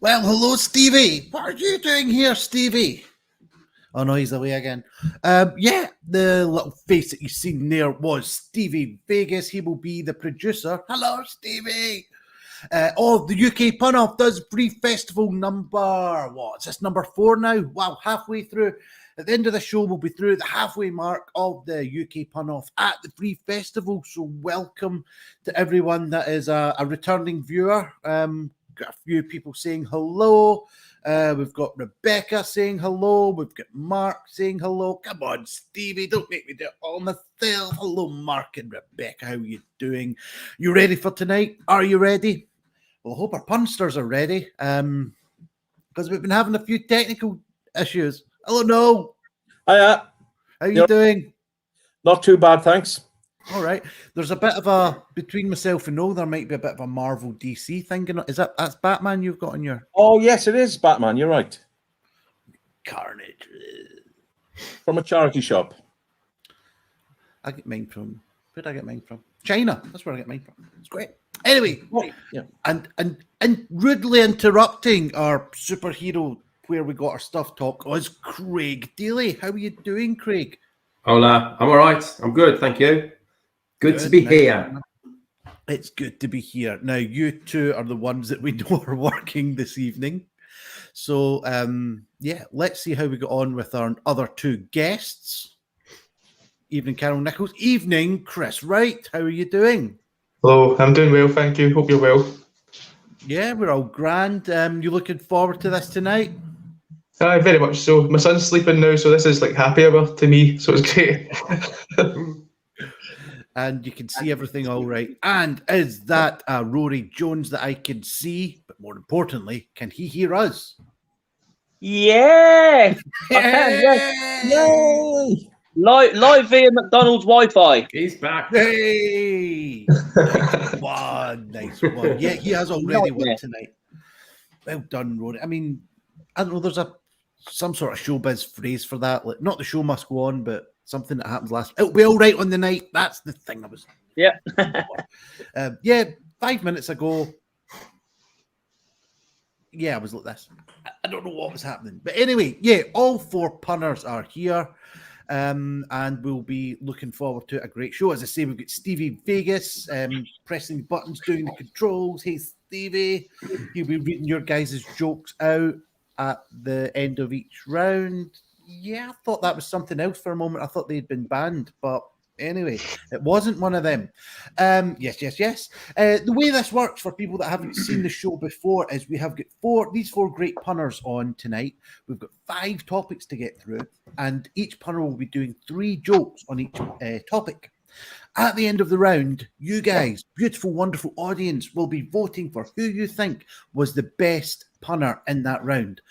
Well, hello, Stevie. What are you doing here, Stevie? Oh, no, he's away again. Yeah, the little face that you've seen there was Stevie Vegas. He will be the producer. Hello, Stevie. Of the UK Pun Off does Free Festival number, what's this, number 4 now? Wow, halfway through. At the end of the show, we'll be through the halfway mark of the UK Pun Off at the Free Festival. So welcome to everyone that is a returning viewer. Got a few people saying hello. We've got Rebecca saying hello. We've got Mark saying hello. Come on, Stevie, don't make me do it all myself. Hello, Mark and Rebecca. How are you doing? You ready for tonight? Are you ready? Well, I hope our punsters are ready. Because we've been having a few technical issues. Hello, Noel. Hiya. How are you doing? Not too bad, thanks. All right. There's a bit of a, between myself and Noel, there might be a bit of a Marvel DC thing. Is that's Batman you've got on your... Oh, yes, it is Batman. You're right. Carnage. From a charity shop. I get mine from... Where did I get mine from? China. That's where I get mine from. It's great. Anyway, yeah. And rudely interrupting our superhero where we got our stuff talk was Craig Deeley. How are you doing, Craig? Hola, I'm all right. I'm good, thank you. Good to be here. It's good to be here. Now, you two are the ones that we know are working this evening. So, yeah, let's see how we get on with our other two guests. Evening, Carol Nichols. Evening, Chris Wright. How are you doing? Hello, I'm doing well, thank you. Hope you're well. Yeah, we're all grand. You looking forward to this tonight? Very much so. My son's sleeping now, so this is like happy hour to me, so it's great. And you can see everything all right. And is that Rory Jones that I can see? But more importantly, can he hear us? Yeah, I can. Yes. Yay! Live via McDonald's Wi-Fi. He's back. Hey! Nice one. Nice one. Yeah, he has already won tonight. Well done, Rory. I mean, I don't know, there's some sort of showbiz phrase for that. Like, not the show must go on, but something that happens last. It'll be all right on the night. That's the thing I was. Yeah. Yeah, 5 minutes ago. Yeah, I was like this. I don't know what was happening. But anyway, yeah, all 4 punners are here. And we'll be looking forward to a great show. As I say, we've got Stevie Vegas pressing buttons, doing the controls. Hey, Stevie. He'll be reading your guys' jokes out at the end of each round. Yeah, I thought that was something else for a moment. I thought they'd been banned, but anyway, it wasn't one of them. Yes. The way this works for people that haven't seen the show before is we have got these four great punners on tonight. We've got 5 topics to get through, and each punner will be doing 3 jokes on each topic. At the end of the round, you guys, beautiful, wonderful audience, will be voting for who you think was the best punner in that round.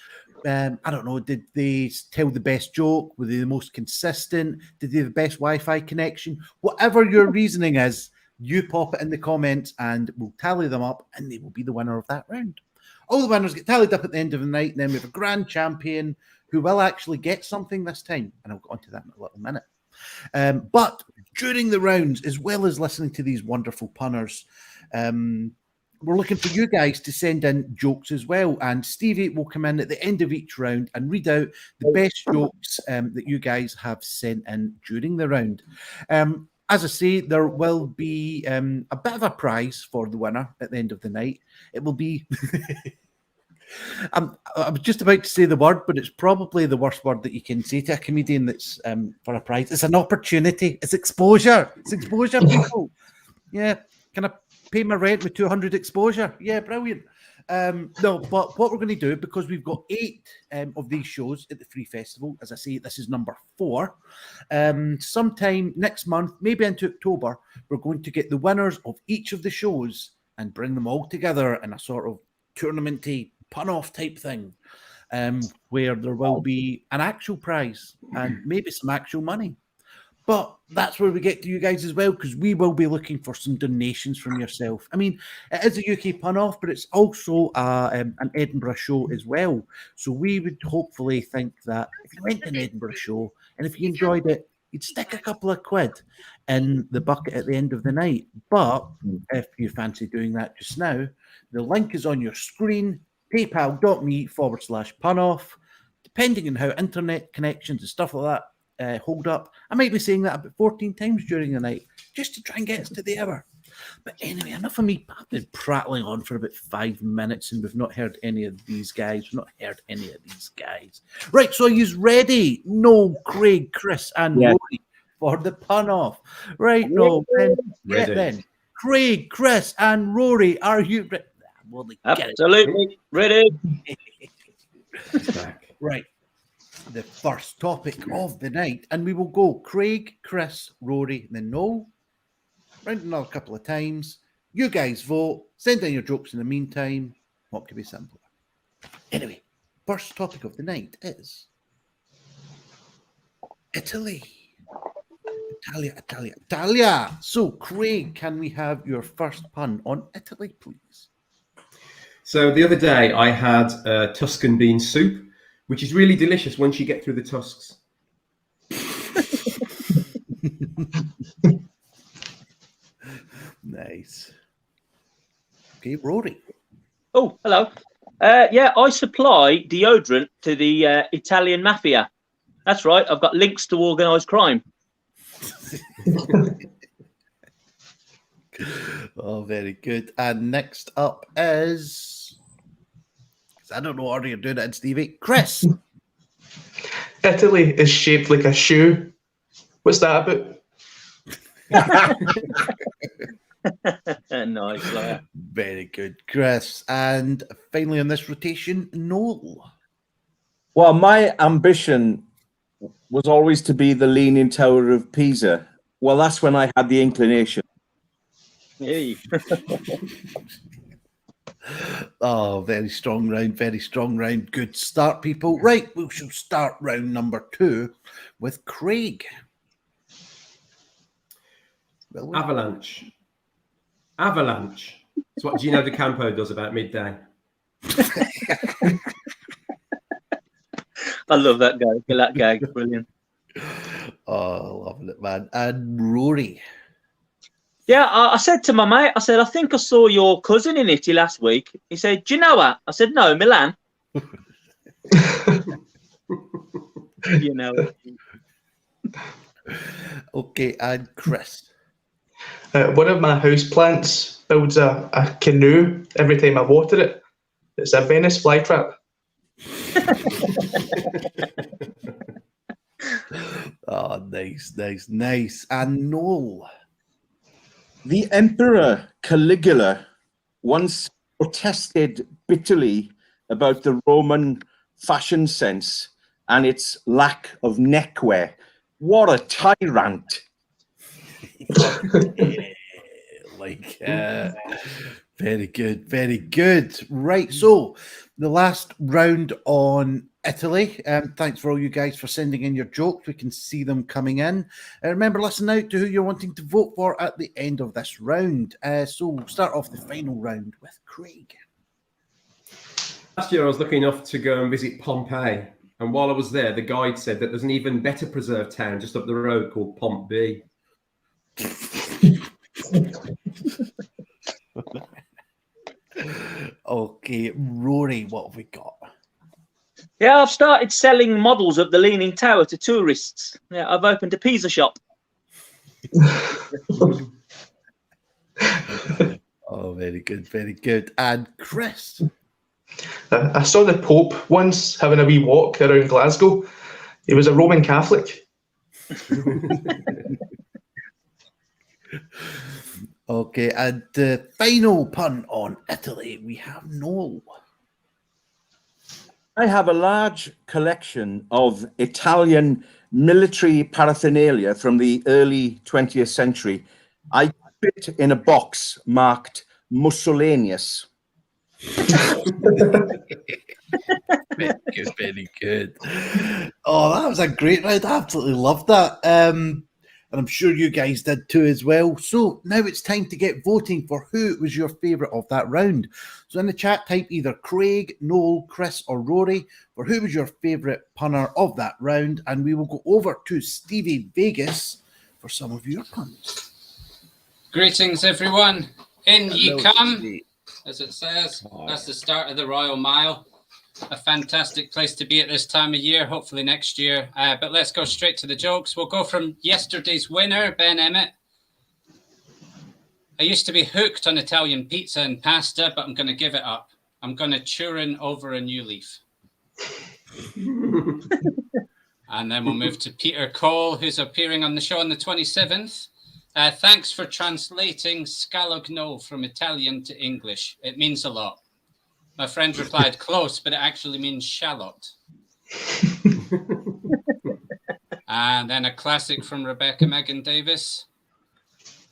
I don't know, did they tell the best joke? Were they the most consistent? Did they have the best Wi-Fi connection? Whatever your reasoning is, you pop it in the comments and we'll tally them up and they will be the winner of that round. All the winners get tallied up at the end of the night, and then we have a grand champion who will actually get something this time, and I'll get onto that in a little minute. But during the rounds, as well as listening to these wonderful punners, we're looking for you guys to send in jokes as well. And Stevie will come in at the end of each round and read out the best jokes that you guys have sent in during the round. As I say, there will be a bit of a prize for the winner at the end of the night. It will be... I was just about to say the word, but it's probably the worst word that you can say to a comedian that's for a prize. It's an opportunity. It's exposure. It's exposure, people. Yeah. Can I pay my rent with 200 exposure? Yeah, brilliant. No, but what we're going to do, because we've got 8 of these shows at the Free Festival, as I say, this is number 4. Sometime next month, maybe into October, we're going to get the winners of each of the shows and bring them all together in a sort of tournament-y pun-off type thing, where there will be an actual prize and maybe some actual money. But that's where we get to you guys as well, because we will be looking for some donations from yourself. I mean, it is a UK pun-off, but it's also an Edinburgh show as well. So we would hopefully think that if you went to an Edinburgh show and if you enjoyed it, you'd stick a couple of quid in the bucket at the end of the night. But if you fancy doing that just now, the link is on your screen. paypal.me/punoff. Depending on how internet connections and stuff like that hold up, I might be saying that about 14 times during the night just to try and get us to the hour. But anyway, enough of me. I've been prattling on for about 5 minutes and we've not heard any of these guys. Right, so are you ready? No, Craig, Chris, and Rory for the pun off. Right, no, then. Craig, Chris, and Rory, are you ready? Absolutely ready. Right, the first topic of the night, and we will go Craig, Chris, Rory, and then Noel. Round another couple of times. You guys vote. Send in your jokes in the meantime. What could be simpler? Anyway, first topic of the night is Italy. Italia. So, Craig, can we have your first pun on Italy, please? So the other day I had Tuscan bean soup, which is really delicious once you get through the tusks. Nice. Okay, Rory. Oh, hello. I supply deodorant to the Italian mafia. That's right. I've got links to organised crime. Oh, very good. And next up is... I don't know what order you're doing it in, Stevie. Chris. Italy is shaped like a shoe. What's that about? Nice. Like Very good, Chris. And finally on this rotation, Noel. Well, my ambition was always to be the Leaning Tower of Pisa. Well, that's when I had the inclination. hey. Oh, very strong round. Good start, people. Right, we shall start round number 2 with Craig. Avalanche. It's what Gino De Campo does about midday. I love that guy. That guy. Brilliant. Oh, loving it, man. And Rory. Yeah, I said to my mate, I think I saw your cousin in Italy last week. He said, do you know her? I said, no, Milan. You know. Okay, and Chris. One of my house plants builds a canoe every time I water it. It's a Venice flytrap. Oh, nice. And Noel. The Emperor Caligula once protested bitterly about the Roman fashion sense and its lack of neckwear. What a tyrant. Very good. Right, so the last round on Italy. Thanks for all you guys for sending in your jokes. We can see them coming in. Remember, listen out to who you're wanting to vote for at the end of this round. So we'll start off the final round with Craig. Last year I was lucky enough to go and visit Pompeii. And while I was there, the guide said that there's an even better preserved town just up the road called Pompey. Okay, Rory, what have we got? Yeah, I've started selling models of the Leaning Tower to tourists. Yeah, I've opened a pizza shop. Oh, very good. And Chris. I saw the Pope once having a wee walk around Glasgow. He was a Roman Catholic. Okay, and the final pun on Italy, we have Noel. I have a large collection of Italian military paraphernalia from the early 20th century. I fit in a box marked Mussolinius. Very good. Oh, that was a great round. I absolutely loved that. And I'm sure you guys did too as well. So now it's time to get voting for who was your favourite of that round. So in the chat, type either Craig, Noel, Chris or Rory for who was your favourite punner of that round. And we will go over to Stevie Vegas for some of your puns. Greetings, everyone. In ye come. as it says. That's the start of the Royal Mile. A fantastic place to be at this time of year, hopefully next year. But let's go straight to the jokes. We'll go from yesterday's winner, Ben Emmett. I used to be hooked on Italian pizza and pasta, but I'm going to give it up. I'm going to churn over a new leaf. And then we'll move to Peter Cole, who's appearing on the show on the 27th. Thanks for translating scalogno from Italian to English. It means a lot. My friend replied, close, but it actually means shallot. And then a classic from Rebecca Megan Davis.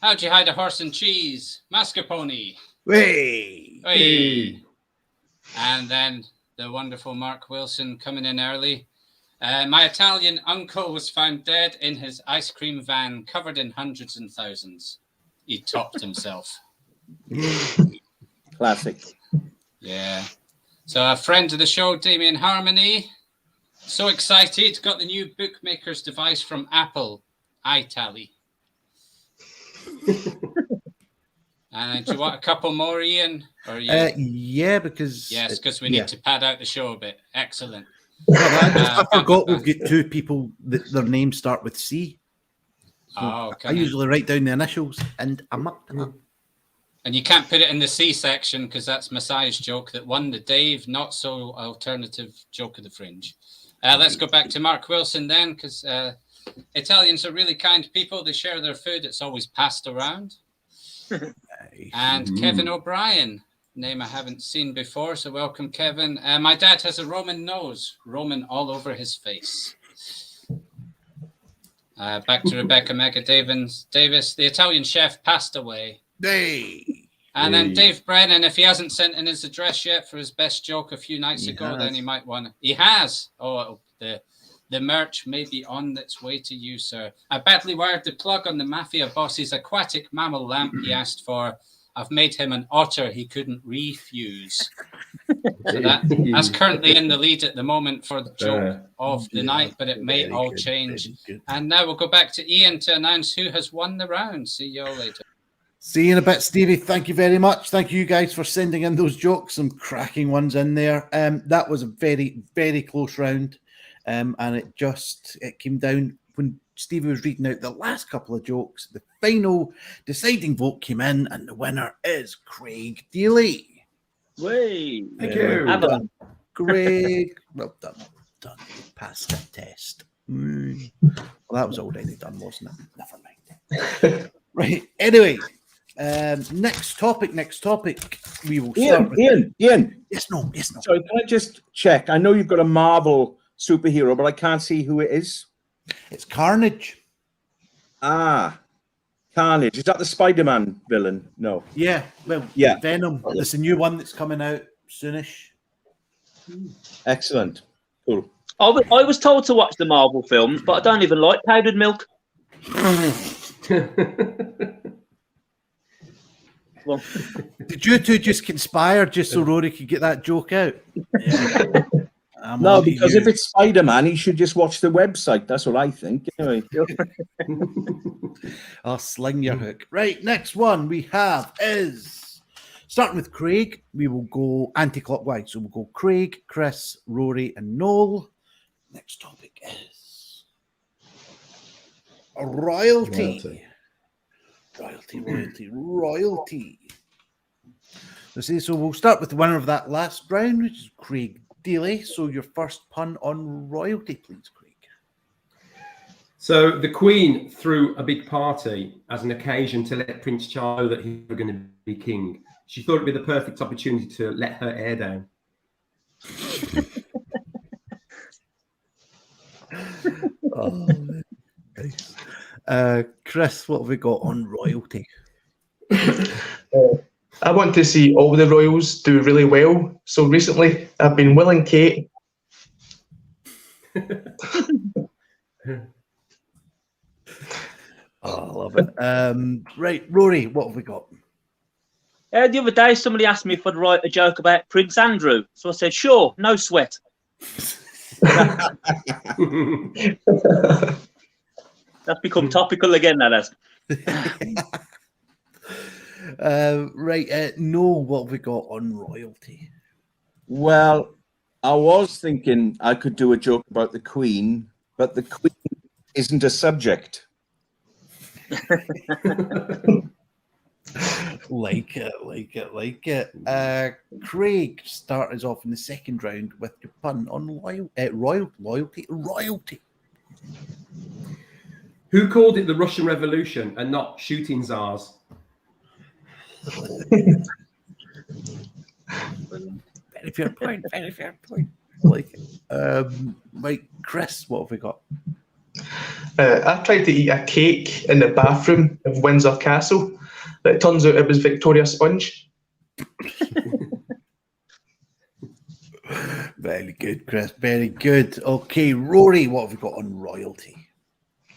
How'd you hide a horse and cheese? Mascarpone. Hey. Hey. And then the wonderful Mark Wilson coming in early. My Italian uncle was found dead in his ice cream van, covered in hundreds and thousands. He topped himself. Classic. Yeah. So a friend of the show, Damien Harmony. So excited. Got the new bookmaker's device from Apple. iTally. Do you want a couple more, Ian? Or yeah, because... Yes, because we need to pad out the show a bit. Excellent. I forgot we've got two people that their names start with C. So I usually write down the initials and I'm up to them. And you can't put it in the C section because that's Messiah's joke that won the Dave Not So Alternative Joke of the Fringe. Let's go back to Mark Wilson then, because Italians are really kind people. They share their food. It's always passed around. And Kevin O'Brien, name I haven't seen before, so welcome, Kevin. My dad has a Roman nose, Roman all over his face. Back to Rebecca Mega Davis. The Italian chef passed away. And then Dave Brennan, if he hasn't sent in his address yet for his best joke a few nights ago, then he might want to. He has. Oh, the merch may be on its way to you, sir. I badly wired the plug on the mafia boss's aquatic mammal lamp he asked for. I've made him an otter he couldn't refuse. So that's currently in the lead at the moment for the joke of the night, but it may all change. And now we'll go back to Ian to announce who has won the round. See you all later. See you in a bit, Stevie. Thank you very much. Thank you guys for sending in those jokes. Some cracking ones in there. That was a very, very close round. And it came down when Stevie was reading out the last couple of jokes. The final deciding vote came in, and the winner is Craig Deeley. Way. Thank you. Well done, Craig. Well done. You passed the test. Well, that was already done, wasn't it? Never mind. Right. Anyway, next topic. We will start with Ian. Yes, no. Sorry, can I just check? I know you've got a Marvel superhero, but I can't see who it is. It's Carnage. Carnage. Is that the Spider-Man villain? No. Yeah. Well, Venom. It's a new one that's coming out soonish. Excellent. Cool. I was told to watch the Marvel films, but I don't even like powdered milk. Well, did you two just conspire just so Rory could get that joke out? Yeah. No, because if it's Spider-Man, he should just watch the website. That's what I think. Anyway. I'll sling your hook. Right, next one we have is, starting with Craig, we will go anti-clockwise. So we'll go Craig, Chris, Rory, and Noel. Next topic is royalty. Royalty. So we'll start with the winner of that last round, which is Craig Deeley. So your first pun on royalty, please, Craig. So the Queen threw a big party as an occasion to let Prince Charles know that he was going to be king. She thought it'd be the perfect opportunity to let her hair down. Oh, nice. Chris, what have we got on royalty? I want to see all the royals do really well. So recently, I've been Will and Kate. I love it. Right, Rory, what have we got? The other day, somebody asked me if I'd write a joke about Prince Andrew. So I said, sure, no sweat. That's become topical again, that has. Right, Noel, what have we got on royalty? Well, I was thinking I could do a joke about the Queen, but the Queen isn't a subject. Like it. Craig, start us off in the second round with your pun on royalty. Who called it the Russian Revolution and not shooting czars? Very fair point. Like it. Right, Chris, what have we got? I tried to eat a cake in the bathroom of Windsor Castle, but it turns out it was Victoria Sponge. Very good, Chris. Very good. Okay, Rory, what have we got on royalty?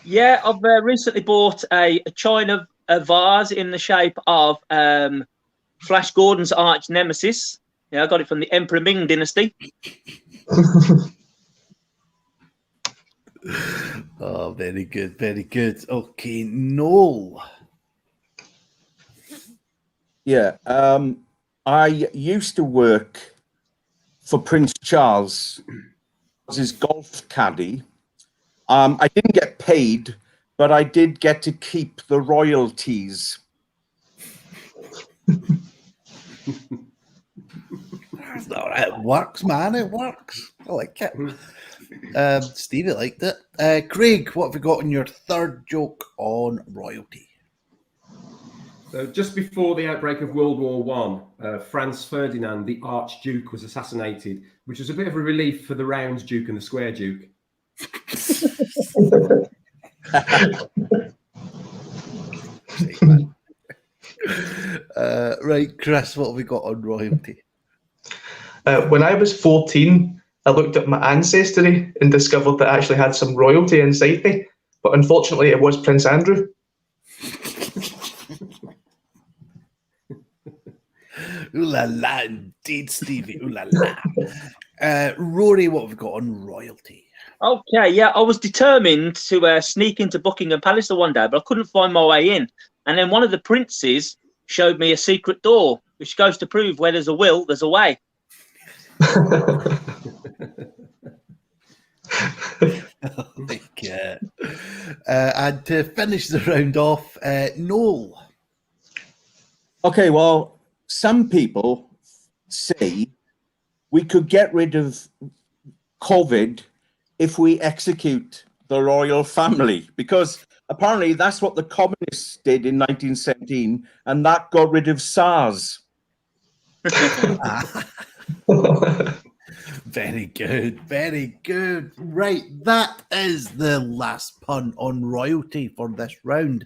Yeah, I've recently bought a china vase in the shape of Flash Gordon's arch nemesis. Yeah, I got it from the Emperor Ming dynasty. Oh, very good, very good. Okay, Noel. Yeah, I used to work for Prince Charles as his golf caddy. I didn't get paid, but I did get to keep the royalties. All right, it works, man. It works. I like it. Stevie liked it. Craig, what have we got on your third joke on royalty? So just before the outbreak of World War One, Franz Ferdinand, the Archduke, was assassinated, which was a bit of a relief for the round Duke and the square Duke. Right, Chris, what have we got on royalty? When I was 14, I looked at my ancestry and discovered that I actually had some royalty inside me, but unfortunately it was Prince Andrew. Ooh la la, indeed, Stevie. Ooh la la. Rory, what have we got on royalty? Okay, yeah, I was determined to sneak into Buckingham Palace the one day, but I couldn't find my way in. And then one of the princes showed me a secret door, which goes to prove where there's a will, there's a way. And to finish the round off, Noel. Okay, well, some people say we could get rid of COVID if we execute the royal family, because apparently that's what the communists did in 1917, and that got rid of SARS. Very good, very good. Right, that is the last pun on royalty for this round.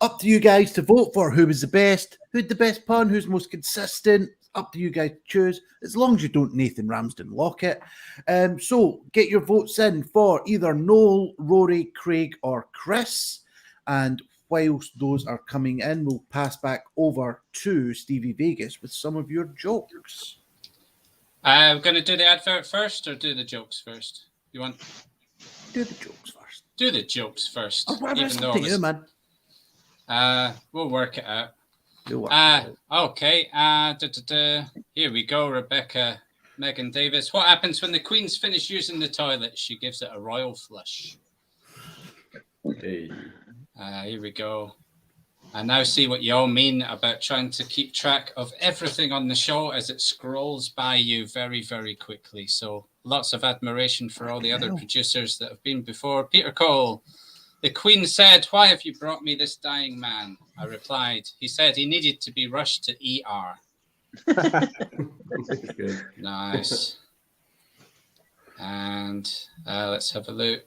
Up to you guys to vote for who was the best, who's the best pun, who's most consistent. Up to you guys to choose, as long as you don't Nathan Ramsden Lockett. So get your votes in for either Noel, Rory, Craig, or Chris. And whilst those are coming in, we'll pass back over to Stevie Vegas with some of your jokes. We're going to do the advert first or do the jokes first? You want? Do the jokes first. Do the jokes first. Oh, even though you, man. We'll work it out. Okay. Here we go, Rebecca Megan Davis. What happens when the Queen's finished using the toilet? She gives it a royal flush. Hey. Here we go. I now see what you all mean about trying to keep track of everything on the show as it scrolls by you very, very quickly. So lots of admiration for all the other producers that have been before. Peter Cole. The Queen said, "Why have you brought me this dying man?" I replied, "He said he needed to be rushed to ER." Good. Nice. And let's have a look.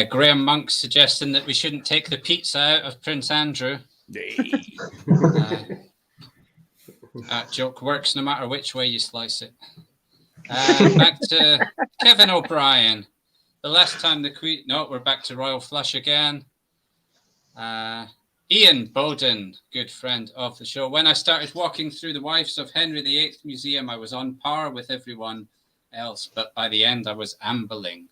Graham Monk suggesting that we shouldn't take the pizza out of Prince Andrew. That joke works no matter which way you slice it. Back to Kevin O'Brien. The last time the Queen... No, we're back to Royal Flush again. Ian Bowden, good friend of the show. When I started walking through the Wives of Henry VIII Museum, I was on par with everyone else, but by the end I was ambling.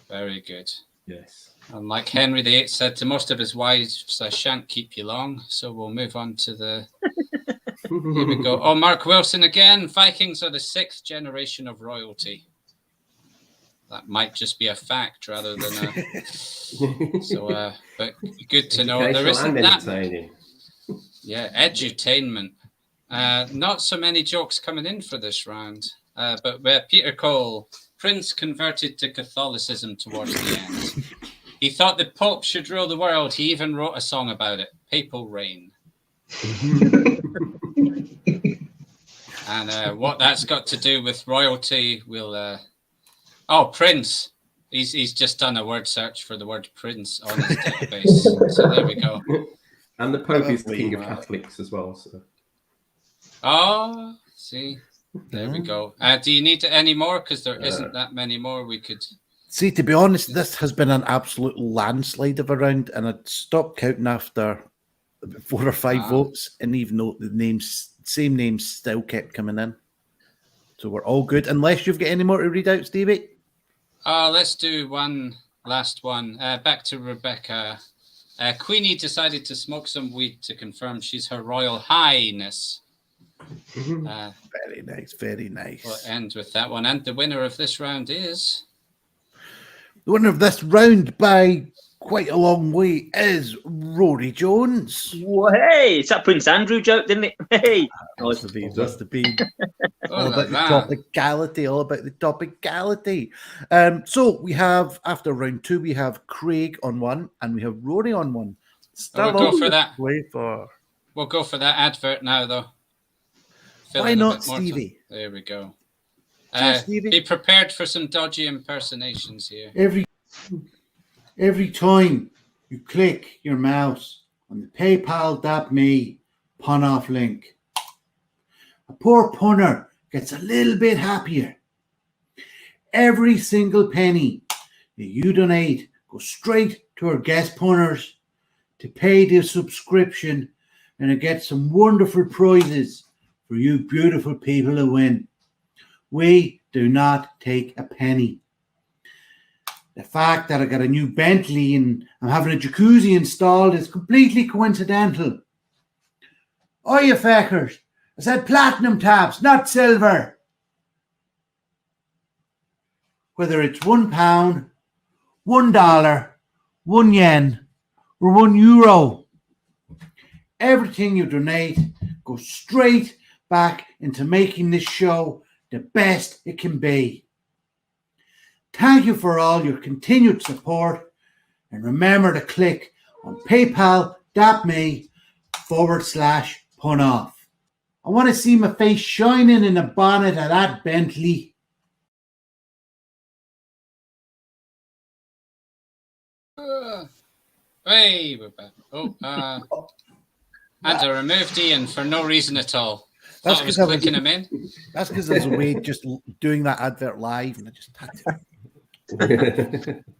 Very good. Yes. And like Henry VIII said to most of his wives, I shan't keep you long. So we'll move on to the... Here we go. Oh, Mark Wilson again. Vikings are the 6th generation of royalty. That might just be a fact rather than a... So, but good to know. There isn't that... Yeah, edutainment. Not so many jokes coming in for this round. But Peter Cole, Prince converted to Catholicism towards the end. He thought the Pope should rule the world. He even wrote a song about it, Papal Reign. And what that's got to do with royalty, we'll... Oh, Prince. He's just done a word search for the word Prince on his database. So there we go. And the Pope is the King of Catholics as well. So. Oh, see. There we go. Do you need any more? Because there isn't that many more we could... See, to be honest, this has been an absolute landslide of a round, and I'd stopped counting after 4 or 5 votes, and even though the same names still kept coming in. So we're all good, unless you've got any more to read out, Stevie. Let's do one last one. Back to Rebecca. Queenie decided to smoke some weed to confirm she's Her Royal Highness. Very nice, very nice. We'll end with that one. And the winner of this round is... The winner of this round by quite a long way is Rory Jones. Well, hey, it's that Prince Andrew joke, didn't it? Hey. Must have been. All about the topicality. So we have, after round 2, we have Craig on 1 and we have Rory on 1. We'll go for that. For... We'll go for that advert now, though. Why not, Stevie? There we go. Stevie. Be prepared for some dodgy impersonations here. Every time you click your mouse on the PayPal.me pun-off link, a poor punner gets a little bit happier. Every single penny that you donate goes straight to our guest punners to pay their subscription, and it gets some wonderful prizes for you beautiful people to win. We do not take a penny. The fact that I got a new Bentley and I'm having a jacuzzi installed is completely coincidental. Oh, you feckers. I said platinum taps, not silver. Whether it's £1, $1, €1, or €1, everything you donate goes straight back into making this show the best it can be. Thank you for all your continued support, and remember to click on paypal.me/punoff. I want to see my face shining in the bonnet of that Bentley. Hey, we're back. And I removed Ian for no reason at all. That's because I was clicking him in. That's because there's a way just doing that advert live, and I just had to.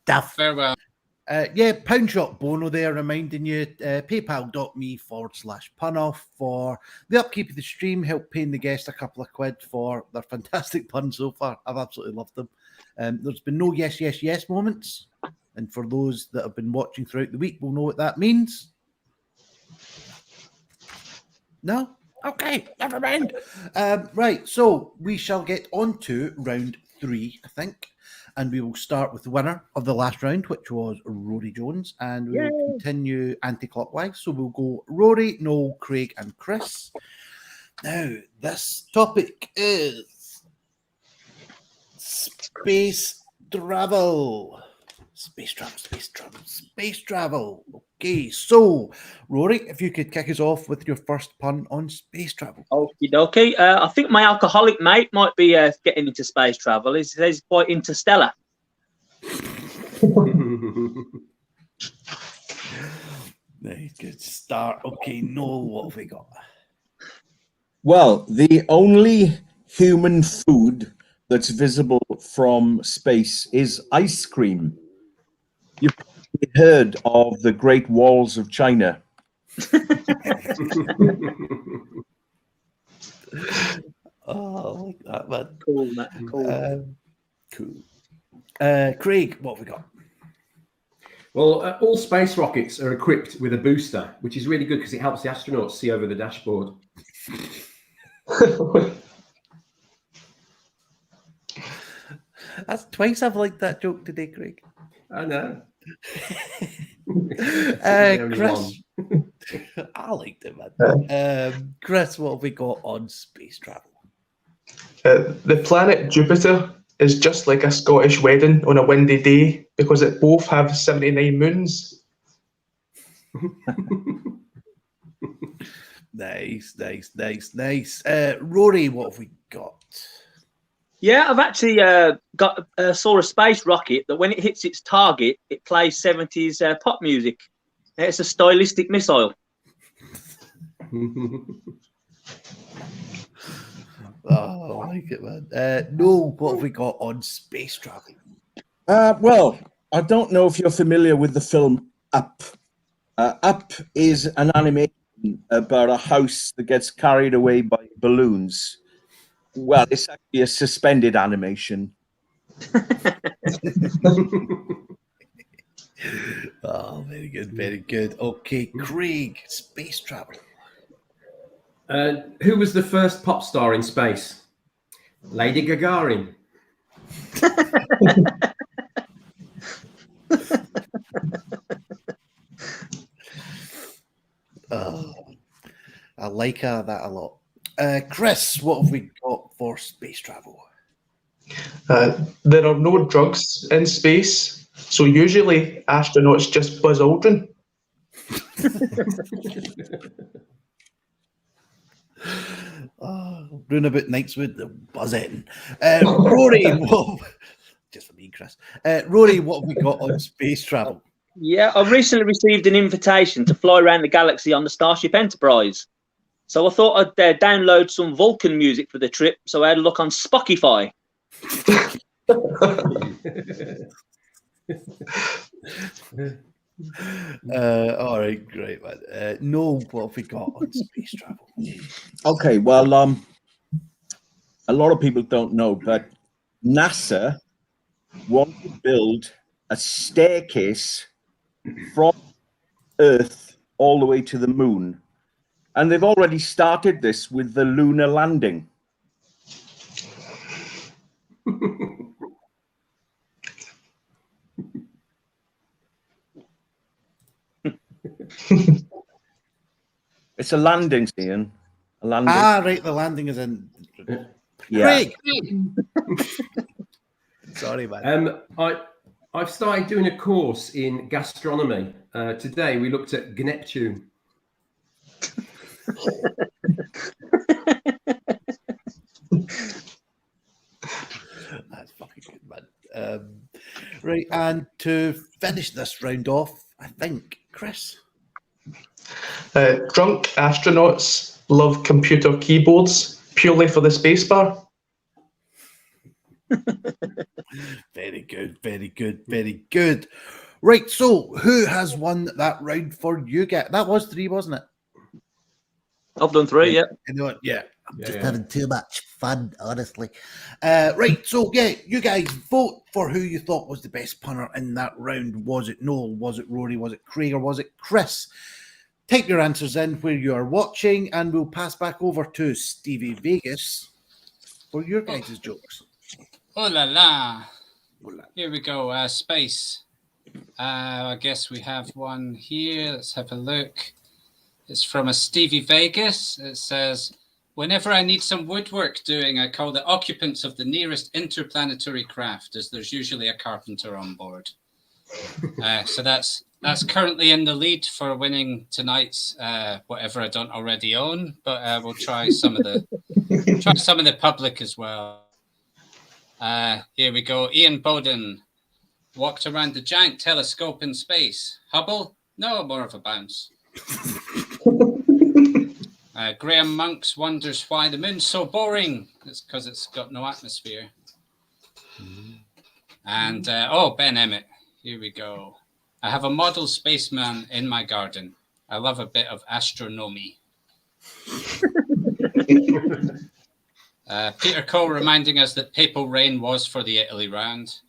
Daft. Farewell. Poundshot Bono there reminding you, paypal.me/punoff for the upkeep of the stream, help paying the guest a couple of quid for their fantastic puns so far. I've absolutely loved them. There's been no yes moments, and for those that have been watching throughout the week will know what that means. No? Okay, never mind. Right, so we shall get on to round 3, I think. And we will start with the winner of the last round, which was Rory Jones. And we will continue anti-clockwise. So we'll go Rory, Noel, Craig, and Chris. Now, this topic is space travel. Space travel. Okay, so Rory, if you could kick us off with your first pun on space travel. Okay. I think my alcoholic mate might be getting into space travel. He's quite interstellar. Very good start. Okay, Noel, what have we got? Well, the only human food that's visible from space is ice cream. You've probably heard of the Great Walls of China. Oh, I like that, man. Cool, Matt. Cool. Cool. Craig, what have we got? Well, all space rockets are equipped with a booster, which is really good because it helps the astronauts see over the dashboard. That's twice I've liked that joke today, Craig. I know. Chris, I liked it, man. Chris, what have we got on space travel? The planet Jupiter is just like a Scottish wedding on a windy day because it both have 79 moons. Nice. Rory, what have we got? Yeah, I've actually saw a space rocket that when it hits its target, it plays 70s pop music. It's a stylistic missile. Oh, I like it, man. Noel, what have we got on space travel? Well, I don't know if you're familiar with the film Up. Up is an animation about a house that gets carried away by balloons. Well, it's actually a suspended animation. Oh, very good. Okay, Craig, space travel. Who was the first pop star in space? Lady Gagarin. I like that a lot. Chris, what have we got for space travel? There are no drugs in space, so usually astronauts just Buzz Aldrin. Roon about Knightswood, the buzzing. Rory, just for me, Chris. Rory, what have we got on space travel? Yeah, I've recently received an invitation to fly around the galaxy on the Starship Enterprise. So I thought I'd download some Vulcan music for the trip, so I had a look on Spotify. All right, great, man. Noel, what have we got on space travel? Okay, well, a lot of people don't know, but NASA want to build a staircase from Earth all the way to the moon. And they've already started this with the lunar landing. It's a landing, Ian. A landing. Right, the landing is in. Yeah. Craig! Sorry, man. I've started doing a course in gastronomy. Today we looked at Neptune. That's fucking good, man. Right, and to finish this round off, I think, Chris. Drunk astronauts love computer keyboards purely for the spacebar. Very good. Right, so who has won that round for you guys? That was 3, wasn't it? I've done 3, yeah. You know what? Yeah. I'm Yeah, just yeah. having too much fun, honestly. Right, so yeah, you guys vote for who you thought was the best punter in that round. Was it Noel? Was it Rory? Was it Craig? Or was it Chris? Type your answers in where you are watching, and we'll pass back over to Stevie Vegas for your guys' jokes. Oh la la. Here we go. Space. I guess we have one here. Let's have a look. It's from a Stevie Vegas. It says, whenever I need some woodwork doing, I call the occupants of the nearest interplanetary craft, as there's usually a carpenter on board. So that's currently in the lead for winning tonight's whatever I don't already own, but we'll try some of the public as well. Here we go. Ian Bowden walked around the giant telescope in space. Hubble? No, more of a bounce. Graham Monks wonders why the moon's so boring. It's because it's got no atmosphere. And Ben Emmett. Here we go. I have a model spaceman in my garden. I love a bit of astronomy. Peter Cole reminding us that Papal Rain was for the Italy round.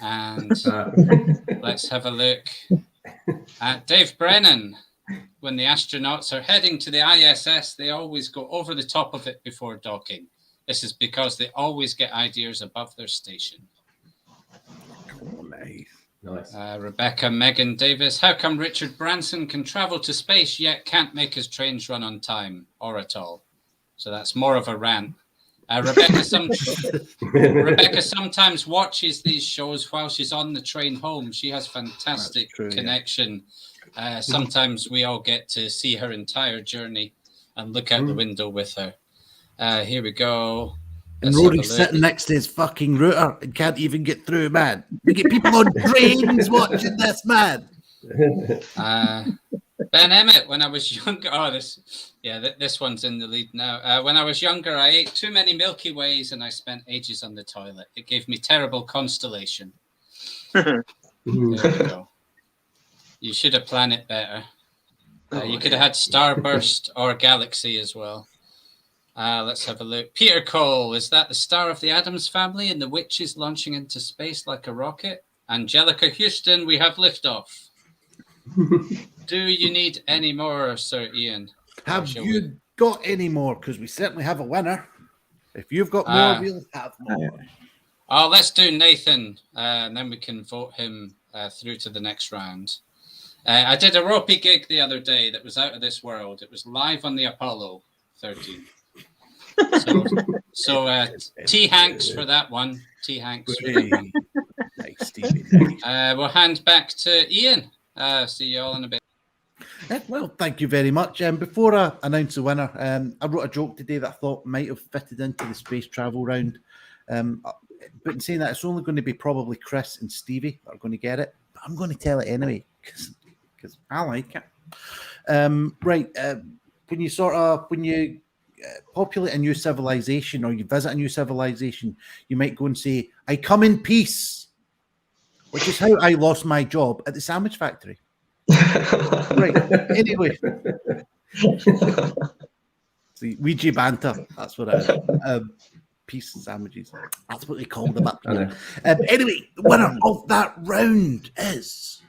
And let's have a look at Dave Brennan. When the astronauts are heading to the ISS, they always go over the top of it before docking. This is because they always get ideas above their station. Oh, nice. Rebecca Megan Davis. How come Richard Branson can travel to space yet can't make his trains run on time or at all? So that's more of a rant. Rebecca sometimes watches these shows while she's on the train home. She has fantastic connection. Yeah. Sometimes we all get to see her entire journey and look out the window with her. Here we go. And Rory's sitting next to his fucking router and can't even get through, man. We get people on trains watching this, man. Ben Emmett, when I was younger, this one's in the lead now. When I was younger, I ate too many Milky Ways and I spent ages on the toilet. It gave me terrible constellation. There you go. You should have planned it better. You could have had Starburst or Galaxy as well. Let's have a look. Peter Cole, is that the star of the Addams Family and the witches launching into space like a rocket? Angelica Houston, we have liftoff. Do you need any more, Sir Ian? Have you got any more? Because we certainly have a winner. If you've got more, we'll have more. Oh, let's do Nathan, and then we can vote him through to the next round. I did a ropey gig the other day that was out of this world. It was live on the Apollo 13. So T. Hanks for that one. T. Hanks. Nice, Stevie. We'll hand back to Ian. See you all in a bit. Well, thank you very much. Before I announce the winner, I wrote a joke today that I thought might have fitted into the space travel round. But in saying that, it's only going to be probably Chris and Stevie that are going to get it. But I'm going to tell it anyway because I like it. Right. When you populate a new civilization or you visit a new civilization, you might go and say, "I come in peace," which is how I lost my job at the sandwich factory. Right. Anyway. See, Ouija banter. That's what I peace sandwiches. That's what they call them up there. Anyway, the winner of that round is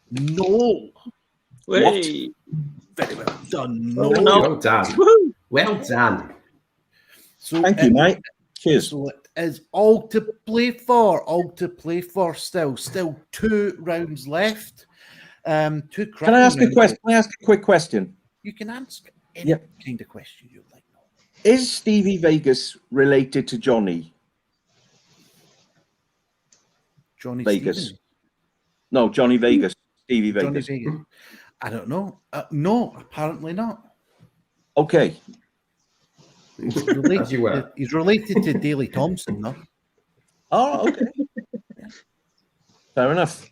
Noel. Hey. Very well done, Noel. Well done. Woo-hoo. Well done. So, thank you, mate. Cheers. So it is all to play for. All to play for still. Still 2 rounds left. Can I ask a question? Can I ask a quick question? You can ask any kind of question you like. Is Stevie Vegas related to Johnny? Johnny Vegas. Stevens? No, Johnny Vegas. Stevie Vegas. Johnny Vegas. I don't know. No, apparently not. Okay. He's related to Deeley Thompson, though. Oh, okay. Fair enough.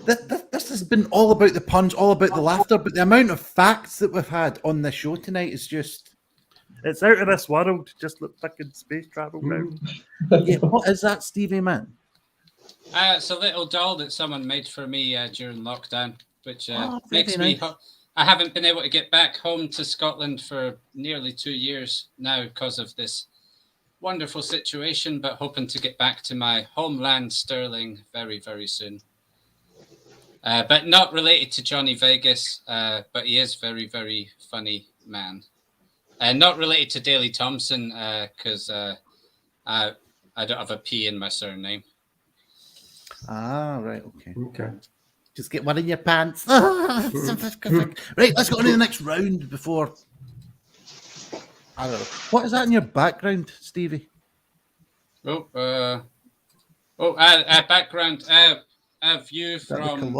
This has been all about the puns, all about the laughter, but the amount of facts that we've had on this show tonight is just... It's out of this world, just like fucking space travel round. Yeah, what is that, Stevie, man? It's a little doll that someone made for me during lockdown, which makes me... I haven't been able to get back home to Scotland for nearly 2 years now because of this wonderful situation, but hoping to get back to my homeland, Stirling, very, very soon. But not related to Johnny Vegas, but he is very, very funny man. Not related to Deeley Thompson because I don't have a P in my surname. Ah, right, okay. Just get one in your pants. Right, let's go on to the next round before... I don't know. What is that in your background, Stevie? Background... a view from...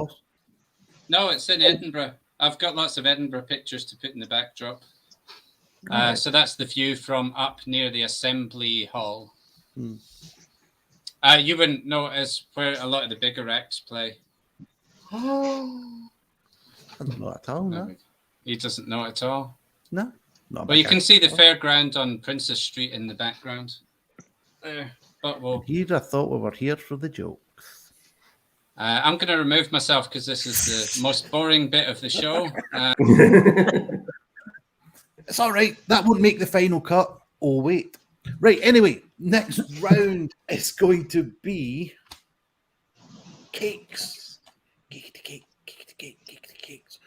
No, it's in Edinburgh. I've got lots of Edinburgh pictures to put in the backdrop. So that's the view from up near the Assembly Hall. You wouldn't notice where a lot of the bigger acts play. I don't know at all, no. He doesn't know at all? No. Well, you can see the fairground on Princess Street in the background. There. But You'd have thought we were here for the jokes. I'm going to remove myself because this is the most boring bit of the show. It's all right. That won't make the final cut. Oh, wait. Right, anyway, next round is going to be cakes. Cake to cake, cake to cake, cake to cakes.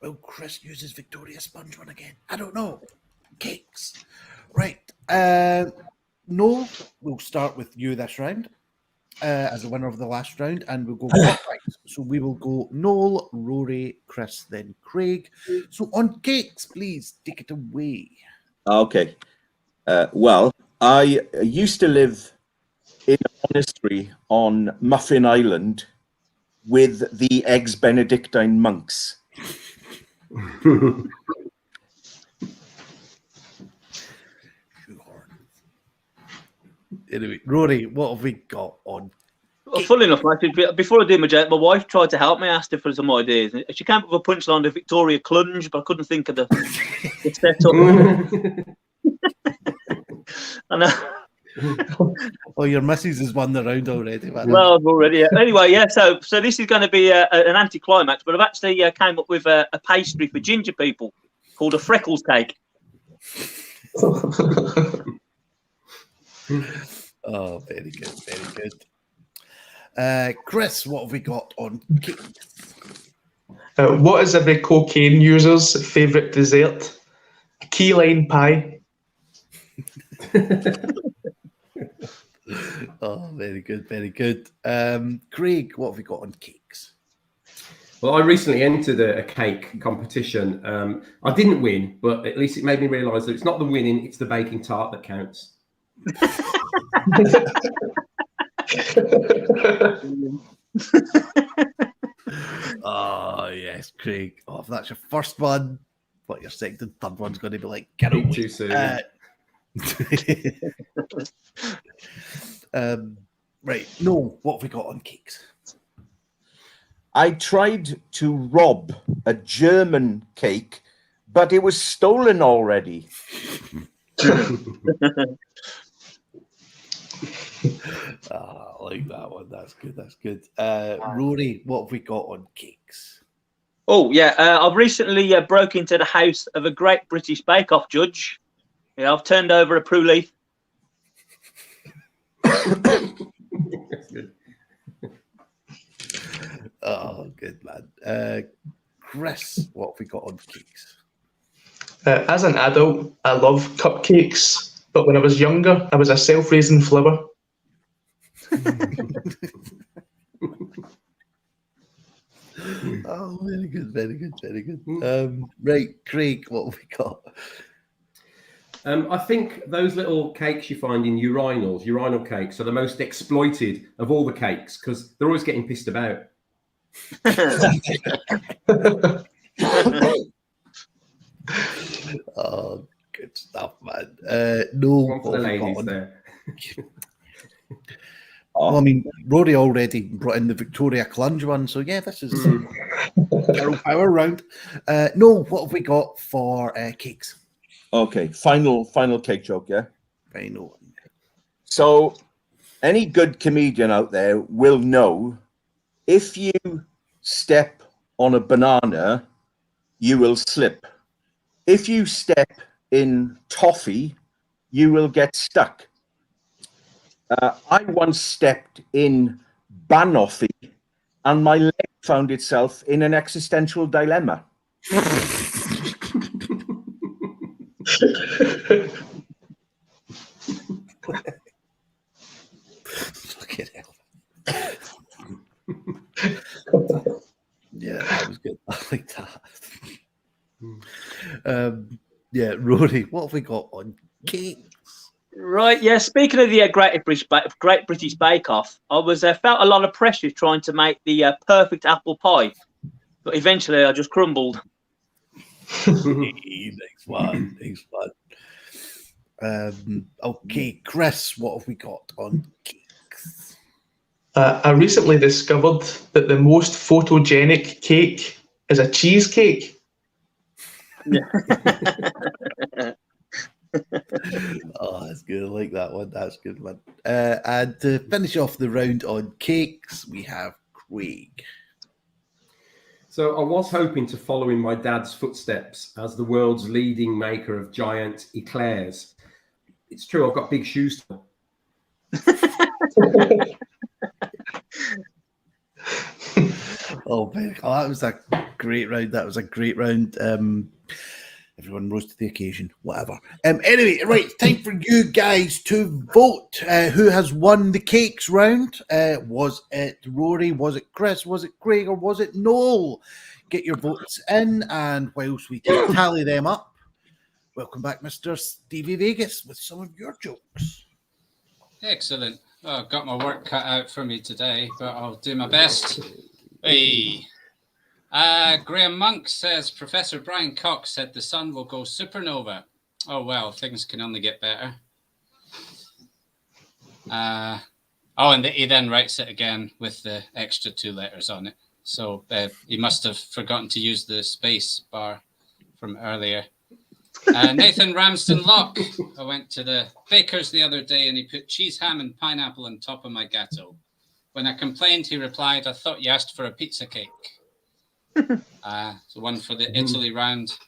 Will Chris use his Victoria Sponge one again? I don't know. Cakes. Right. Noel, we'll start with you this round as the winner of the last round, and we'll go clockwise. So we will go Noel, Rory, Chris, then Craig. So on cakes, please take it away. Okay. Well, I used to live in a monastery on Muffin Island with the ex-Benedictine monks. Anyway, Rory, what have we got on? Well, funnily enough, before I did my joke, my wife tried to help me, asked her for some ideas. She came up with a punchline, the Victoria Clunge, but I couldn't think of the setup. I know. Oh, your missus has won the round already, man. Well, I've already. Anyway, yeah. So this is going to be an anticlimax, but I've actually came up with a pastry for ginger people called a freckles cake. Oh, very good, very good. Chris, what have we got on cake? What is every cocaine user's favourite dessert? Key lime pie. Oh, very good, very good. Craig, what have we got on cakes? Well, I recently entered a cake competition. I didn't win, but at least it made me realise that it's not the winning, it's the baking tart that counts. Oh, yes, Craig. Oh, if that's your first one, what your second and third one's going to be like? Get Bit too soon. Right, no, what have we got on cakes? I tried to rob a German cake, but it was stolen already. I like that one. That's good. That's good. Rory, what have we got on cakes? Oh, yeah. I've recently broke into the house of a Great British Bake Off judge. Yeah, I've turned over a prue leaf. That's good. Oh, good, man. Chris, what have we got on cakes? As an adult, I love cupcakes, but when I was younger, I was a self-raising flower. Oh, very good, very good, very good. Right, Craig, what have we got? I think those little cakes you find in urinal cakes, are the most exploited of all the cakes because they're always getting pissed about. Oh, good stuff, man. No, One for the ladies there. Well, I mean, Rory already brought in the Victoria Clunge one, so yeah, this is Girl Power round. No, what have we got for cakes? Okay, final cake joke, yeah? Final. So, any good comedian out there will know if you step on a banana, you will slip. If you step in toffee, you will get stuck. I once stepped in banoffee and my leg found itself in an existential dilemma. Fucking hell. Yeah, that was good. I like that. Yeah, Rory, what have we got on cakes? Right, yeah. Speaking of the Great British Bake Off, I was felt a lot of pressure trying to make the perfect apple pie, but eventually I just crumbled. Next one. Okay, Chris, what have we got on cakes? I recently discovered that the most photogenic cake is a cheesecake. Yeah. Oh, that's good. I like that one. That's good one. And to finish off the round on cakes, we have Craig. So I was hoping to follow in my dad's footsteps as the world's leading maker of giant eclairs. It's true. I've got big shoes. Oh, that was a great round. That was a great round. Everyone rose to the occasion. Whatever. Anyway, right, time for you guys to vote. Who has won the cakes round? Was it Rory? Was it Chris? Was it Craig? Or was it Noel? Get your votes in, and whilst we tally them up, welcome back, Mr. Stevie Vegas, with some of your jokes. Excellent. Well, I've got my work cut out for me today, but I'll do my best. Hey. Graham Monk says Professor Brian Cox said the sun will go supernova. Oh, well, things can only get better. And he then writes it again with the extra 2 letters on it. So he must have forgotten to use the space bar from earlier. Nathan Ramsden Locke. I went to the baker's the other day and he put cheese, ham and pineapple on top of my gatto. When I complained, he replied, I thought you asked for a pizza cake. So one for the Italy round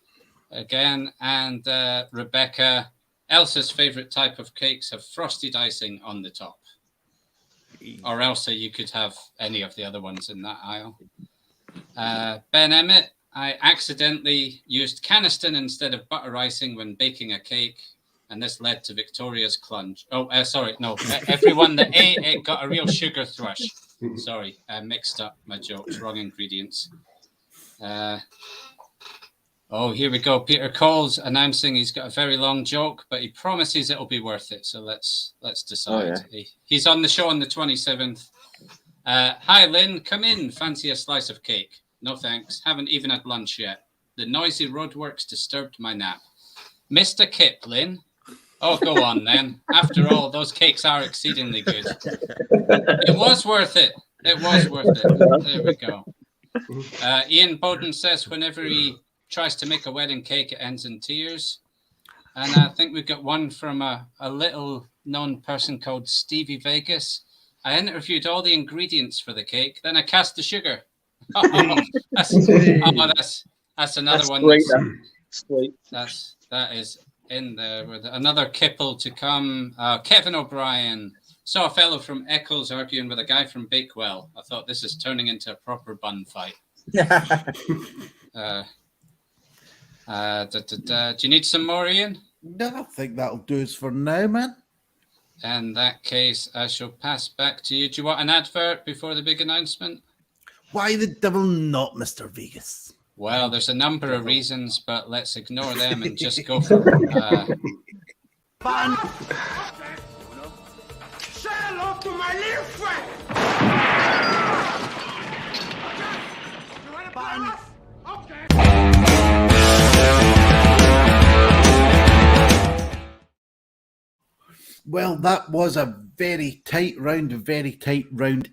again. And Rebecca, Elsa's favourite type of cakes have frosted icing on the top. Or Elsa, you could have any of the other ones in that aisle. Ben Emmett, I accidentally used Caniston instead of butter icing when baking a cake, and this led to Victoria's clunge. Everyone that ate it got a real sugar thrush. Sorry, I mixed up my jokes, wrong ingredients. Here we go. Peter Cole's announcing he's got a very long joke, but he promises it'll be worth it. So let's decide. Oh, yeah. He's on the show on the 27th. Hi, Lynn. Come in. Fancy a slice of cake? No, thanks. Haven't even had lunch yet. The noisy roadworks disturbed my nap. Mr. Kip, Lynn. Oh, go on then. After all, those cakes are exceedingly good. It was worth it. It was worth it. There we go. Ian Bowden says whenever he tries to make a wedding cake, it ends in tears. And I think we've got one from a little known person called Stevie Vegas. I interviewed all the ingredients for the cake, then I cast the sugar. That's another one. Great, sweet. That is in there with another kipple to come. Kevin O'Brien saw a fellow from Eccles arguing with a guy from Bakewell. I thought this is turning into a proper bun fight. Do you need some more, Ian? No, I think that'll do us for now, man. In that case, I shall pass back to you. Do you want an advert before the big announcement? Why the devil not, Mr. Vegas? Well, there's a number of reasons, but let's ignore them and just go for fun. Say hello to my little friend. You want to play rough? Okay. Well, that was a very tight round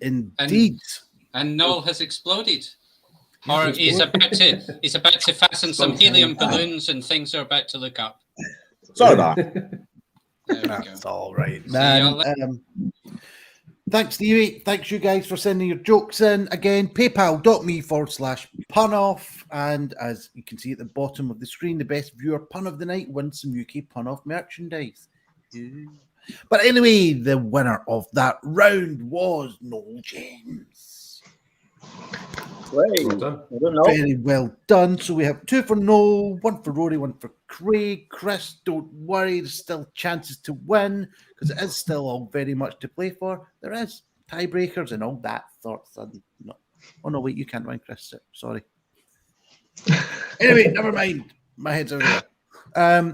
indeed. And Noel has exploded. Or he's about to fasten some helium balloons and things are about to look up. Sorry about that. That's all right. Thanks, Stevie. Thanks, you guys, for sending your jokes in. Again, paypal.me/punoff. And as you can see at the bottom of the screen, the best viewer pun of the night wins some UK pun off merchandise. But anyway, the winner of that round was Noel James. Great. Very well done. So we have 2 for Noel, 1 for Rory, 1 for Craig. Chris, don't worry, there's still chances to win because it is still all very much to play for. There is tiebreakers and all that sorts of. No. Oh no, wait, you can't win, Chris. Sorry. Anyway, never mind. My head's over there.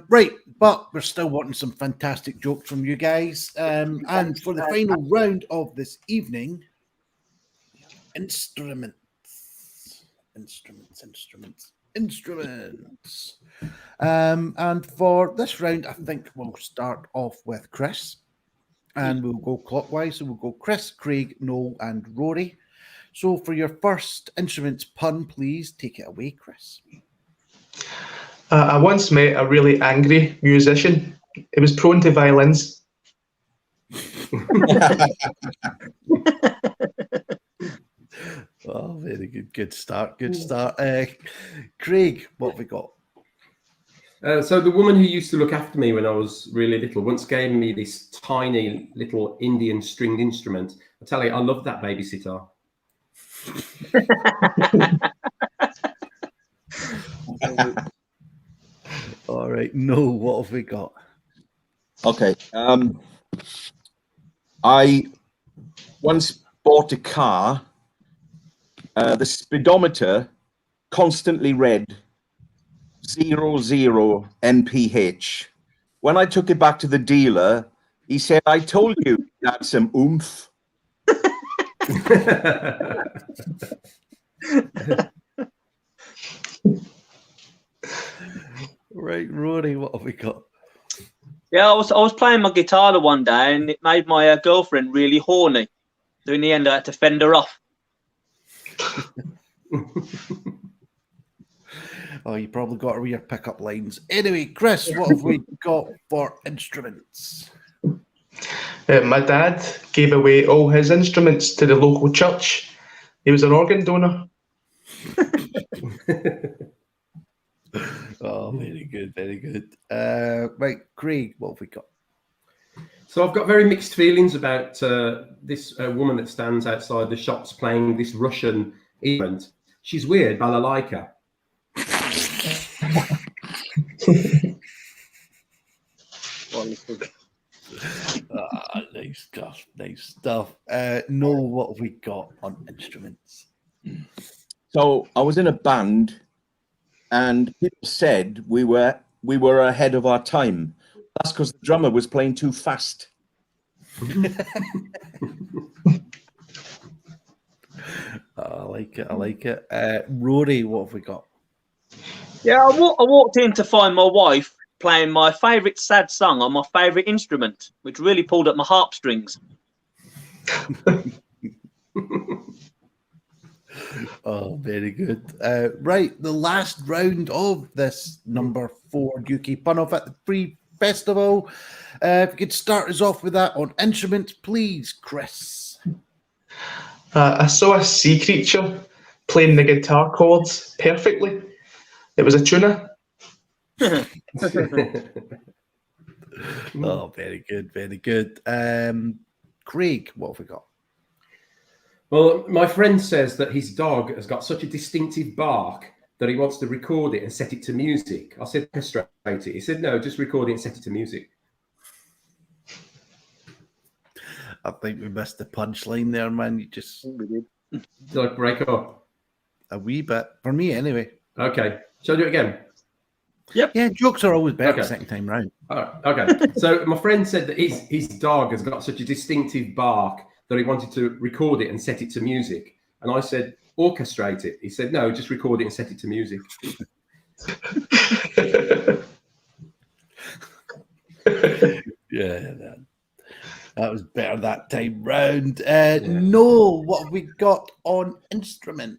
Right, but we're still wanting some fantastic jokes from you guys. And for the final round of this evening, instruments. And for this round, I think we'll start off with Chris. And we'll go clockwise. So we'll go Chris, Craig, Noel, and Rory. So for your first instruments pun, please take it away, Chris. I once met a really angry musician. He was prone to violence. Oh, very good. Good start. Craig, what have we got? So the woman who used to look after me when I was really little once gave me this tiny little Indian stringed instrument. I tell you, I love that baby sitar. All right, no, what have we got? Okay. I once bought a car. The speedometer constantly read 00 mph. When I took it back to the dealer, he said, "I told you it had some oomph." Right, Rory, what have we got? Yeah, I was playing my guitar the one day, and it made my girlfriend really horny. So in the end, I had to fend her off. Oh, you probably got her your pickup lines. Anyway, Chris, what have we got for instruments? My dad gave away all his instruments to the local church. He was an organ donor. Oh, very good, very good. Right, Craig, what have we got? So I've got very mixed feelings about this woman that stands outside the shops playing this Russian instrument. She's weird, but I like her. Nice stuff, nice stuff. Noel, what have we got on instruments? So I was in a band, and people said we were ahead of our time. That's because the drummer was playing too fast. I like it. I like it. Rory, what have we got? Yeah, I walked in to find my wife playing my favourite sad song on my favourite instrument, which really pulled at my heartstrings. Oh, very good. Right, the last round of this number 4 UK Pun Off at the Free Festival. If you could start us off with that on instruments, please, Chris. I saw a sea creature playing the guitar chords perfectly. It was a tuna. Oh, very good, very good. Craig, what have we got? Well, my friend says that his dog has got such a distinctive bark that he wants to record it and set it to music. I said, orchestrate it. He said, no, just record it and set it to music. I think we missed the punchline there, man. You just Like break up. A wee bit. For me, anyway. Okay. Shall I do it again? Yep. Yeah, jokes are always better Okay. second time round. All right. Okay. So my friend said that his dog has got such a distinctive bark that he wanted to record it and set it to music. And I said, orchestrate it. He said, no, just record it and set it to music. Yeah, that was better that time round. Noel, what have we got on instruments?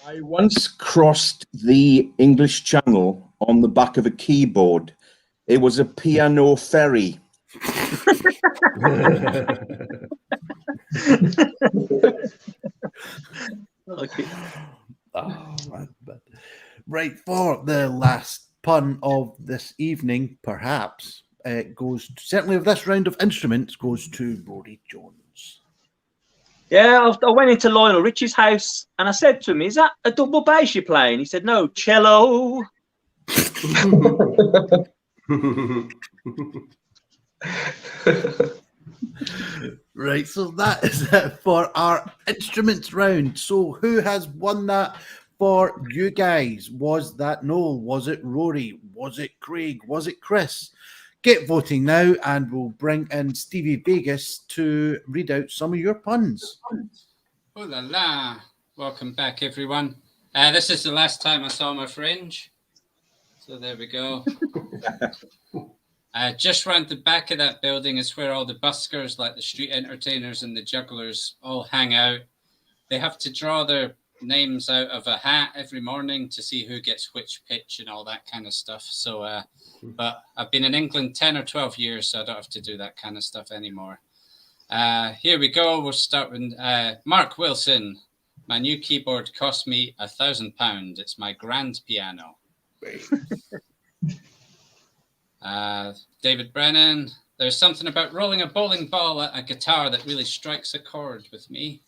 I once crossed the English Channel on the back of a keyboard. It was a piano ferry. Okay. Oh, man. Right, for the last pun of this evening, perhaps, goes certainly of this round of instruments, goes to Rory Jones. Yeah, I went into Lionel Richie's house and I said to him, is that a double bass you're playing? He said, no, cello. Right, so that is it for our instruments round. So who has won that for you guys? Was that Noel? Was it Rory? Was it Craig? Was it Chris? Get voting now and we'll bring in Stevie Vegas to read out some of your puns. Oh la la. Welcome back, everyone. This is the last time I saw my Fringe. So there we go. Just round the back of that building is where all the buskers, like the street entertainers and the jugglers, all hang out. They have to draw their names out of a hat every morning to see who gets which pitch and all that kind of stuff. So, but I've been in England 10 or 12 years, so I don't have to do that kind of stuff anymore. Here we go. We'll start with Mark Wilson. My new keyboard cost me £1,000. It's my grand piano. David Brennan, there's something about rolling a bowling ball at a guitar that really strikes a chord with me.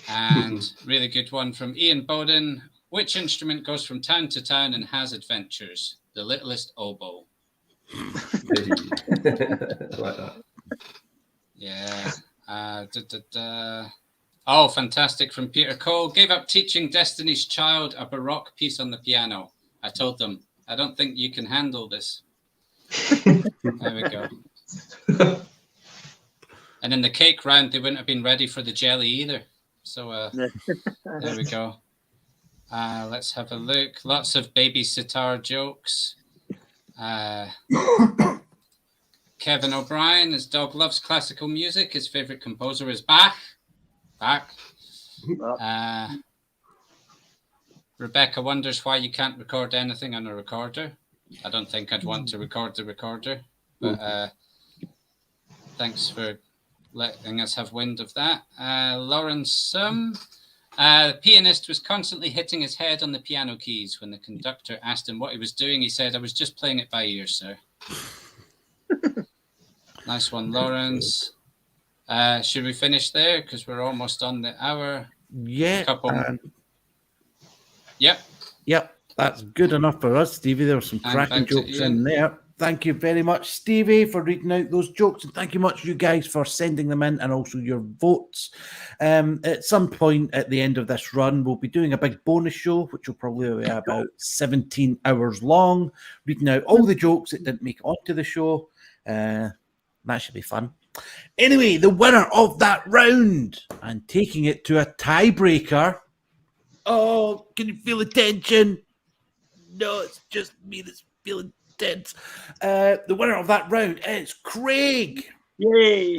And really good one from Ian Bowden. Which instrument goes from town to town and has adventures? The littlest oboe. I like that. Yeah. Oh, fantastic from Peter Cole. Gave up teaching Destiny's Child a Baroque piece on the piano. I told them, I don't think you can handle this. There we go. And in the cake round, they wouldn't have been ready for the jelly either. So there we go. Let's have a look. Lots of baby sitar jokes. Kevin O'Brien, his dog loves classical music. His favorite composer is Bach. Rebecca wonders why you can't record anything on a recorder. I don't think I'd want to record the recorder, but thanks for letting us have wind of that. Lauren Sum, the pianist was constantly hitting his head on the piano keys. When the conductor asked him what he was doing, he said, I was just playing it by ear, sir. Nice one, Lawrence. Should we finish there? Because we're almost on the hour. Yeah. Yep. That's good enough for us, Stevie. There were some cracking jokes in there. Thank you very much, Stevie, for reading out those jokes. And thank you much, you guys, for sending them in and also your votes. At some point at the end of this run, we'll be doing a big bonus show, which will probably be about 17 hours long, reading out all the jokes that didn't make it onto the show. That should be fun. Anyway, the winner of that round and taking it to a tiebreaker. Oh, can you feel the tension? No, it's just me that's feeling tense. The winner of that round is Craig. Yay!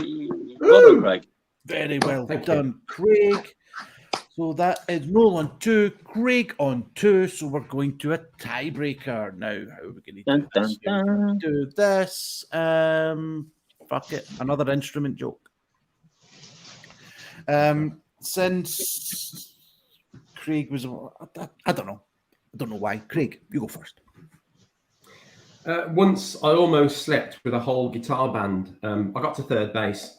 Well done, Craig. Very well done, Craig. So that is Noel on 2, Craig on 2. So we're going to a tiebreaker now. How are we going to do this? Fuck it. Another instrument joke. Since Craig was... I don't know. I don't know why. Craig, you go first. Once I almost slept with a whole guitar band. I got to third base.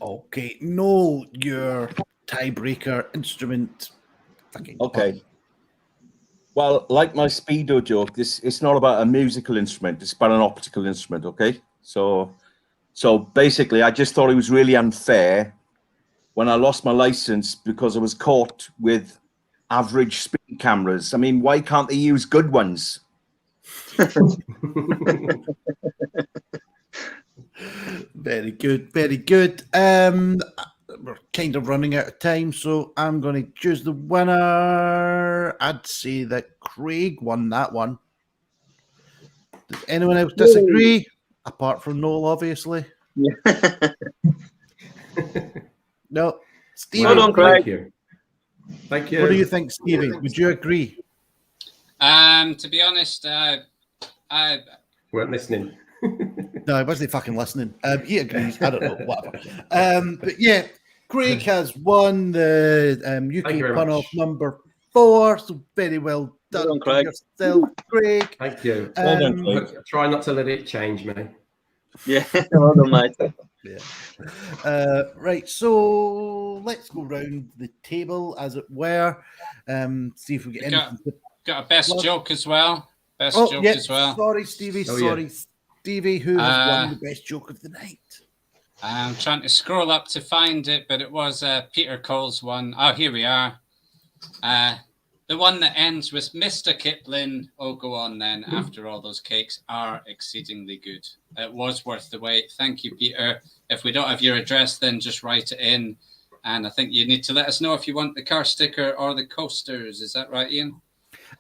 Okay, no, your tiebreaker instrument. Okay. Well, like my Speedo joke, it's not about a musical instrument, it's about an optical instrument, okay? So basically, I just thought it was really unfair when I lost my license because I was caught with average speed cameras. I mean, why can't they use good ones? Very good, very good. We're kind of running out of time, so I'm going to choose the winner. I'd say that Craig won that one. Does anyone else disagree? Apart from Noel, obviously. Yeah. No. Stevie. Well done, Craig. Thank you. What do you think, Stevie? Would you agree? To be honest, I weren't listening. No, I wasn't fucking listening. He agrees. I don't know. Whatever. But yeah, Craig has won the UK pun-off number 4. So very well done, well done, Craig. Yourself, Craig. Thank you. Well done, Craig. Try not to let it change me. Yeah, well done, mate. Yeah. Right, so let's go round the table, as it were. See if we get anything. Got a best joke as well. Best joke as well. Sorry, Stevie. Stevie, who has won the best joke of the night? I'm trying to scroll up to find it, but it was Peter Cole's one. Oh, here we are. The one that ends with Mr. Kipling. Oh, go on then. After all, those cakes are exceedingly good. It was worth the wait. Thank you, Peter. If we don't have your address, then just write it in. And I think you need to let us know if you want the car sticker or the coasters. Is that right, Ian?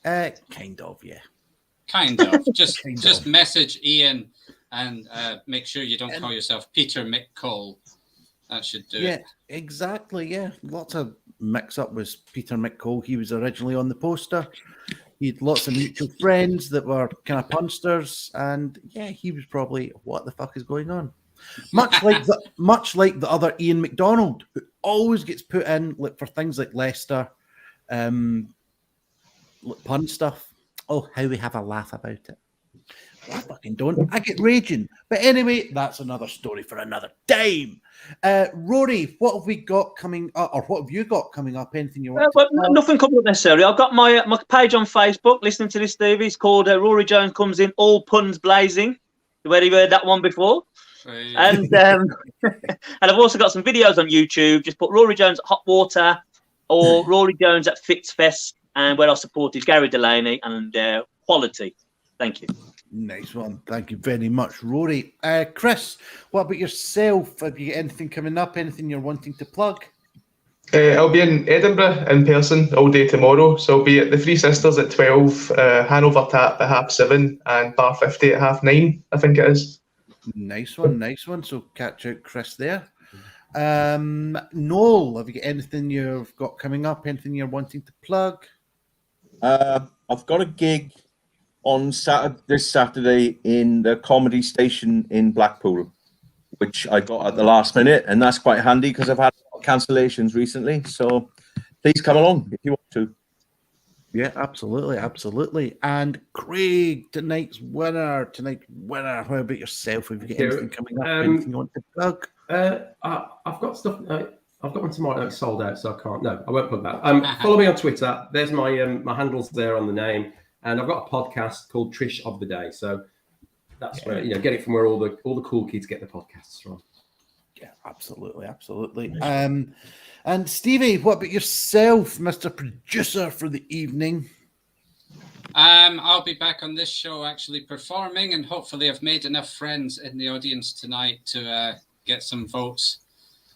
Kind of, yeah. Kind of. Just message Ian and make sure you don't call yourself Peter McCole. That should do it. Yeah, exactly, yeah. Lots of mix-up with Peter McCole. He was originally on the poster. He had lots of mutual friends that were kind of punsters. And, yeah, he was probably, what the fuck is going on? Much like the other Iain MacDonald, who always gets put in like for things like Leicester, pun stuff. Oh, how we have a laugh about it. I fucking don't. I get raging. But anyway, that's another story for another time. Rory, what have we got coming up, or what have you got coming up? Anything you want? Nothing coming up necessarily. I've got my page on Facebook. Listening to this, Stevie. It's called Rory Jones Comes In. All Puns Blazing. You already heard that one before. And and I've also got some videos on YouTube. Just put Rory Jones at Hot Water or Rory Jones at Fitzfest, and where I supported Gary Delaney and Quality. Thank you. Nice one. Thank you very much, Rory. Chris, what about yourself? Have you got anything coming up? Anything you're wanting to plug? I'll be in Edinburgh in person all day tomorrow. So I'll be at the Three Sisters at 12, Hanover Tap at 7:30, and Bar 50 at 9:30, I think it is. Nice one, nice one. So catch out Chris there. Noel, have you got anything you've got coming up? Anything you're wanting to plug? I've got a gig on this Saturday in the Comedy Station in Blackpool, which I got at the last minute, and that's quite handy because I've had cancellations recently. So please come along if you want to. Yeah, absolutely, absolutely. And Craig, tonight's winner. How about yourself? Have you got anything coming up? Anything you want to plug? I've got stuff. I've got one tomorrow that's sold out, so I can't. No, I won't plug that. Follow me on Twitter. There's my my handles there on the name. And I've got a podcast called Trish of the Day. So that's where, get it from where all the cool kids get the podcasts from. Yeah, absolutely, absolutely. And Stevie, what about yourself, Mr. Producer for the evening? I'll be back on this show actually performing, and hopefully I've made enough friends in the audience tonight to get some votes,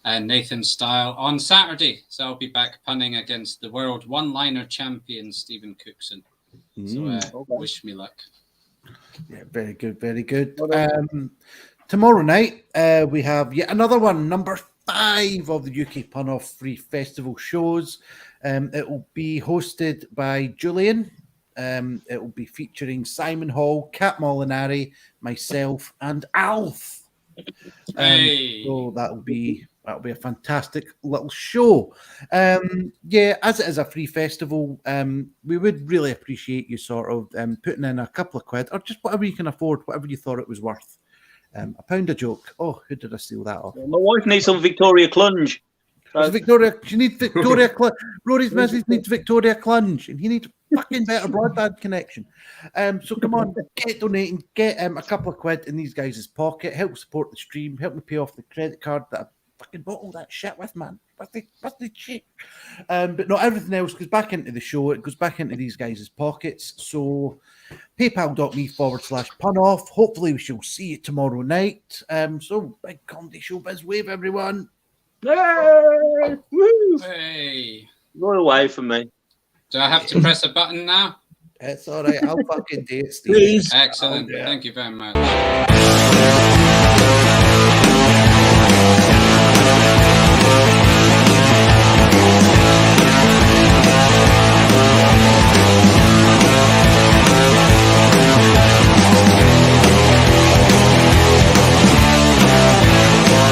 Nathan style, on Saturday. So I'll be back punning against the world one-liner champion, Stephen Cookson. So wish me luck. Yeah, very good, very good. Tomorrow night we have yet another one, number 5 of the UK Pun Off Free Festival shows. It will be hosted by Julian. It will be featuring Simon Hall, Kat Molinari, myself, and Alf. So that'll be a fantastic little show. As it is a free festival, we would really appreciate you sort of putting in a couple of quid, or just whatever you can afford, whatever you thought it was worth. £1 a joke. Oh, who did I steal that off? My wife needs some Victoria Clunge. She needs Victoria Clunge. Rory's missus needs Victoria Clunge, and he needs fucking better broadband connection. So come on, get donating, get a couple of quid in these guys' pocket, help support the stream, help me pay off the credit card that I fucking bought all that shit with, man. What's the shit? But not everything else goes back into the show. It goes back into these guys' pockets. So paypal.me/punoff. Hopefully we shall see you tomorrow night. So big comedy showbiz wave, everyone. Yay! Woo! Hey. Go away from me. Do I have to press a button now? It's all right. I'll fucking do it, Steve. Please. Excellent. Thank you very much.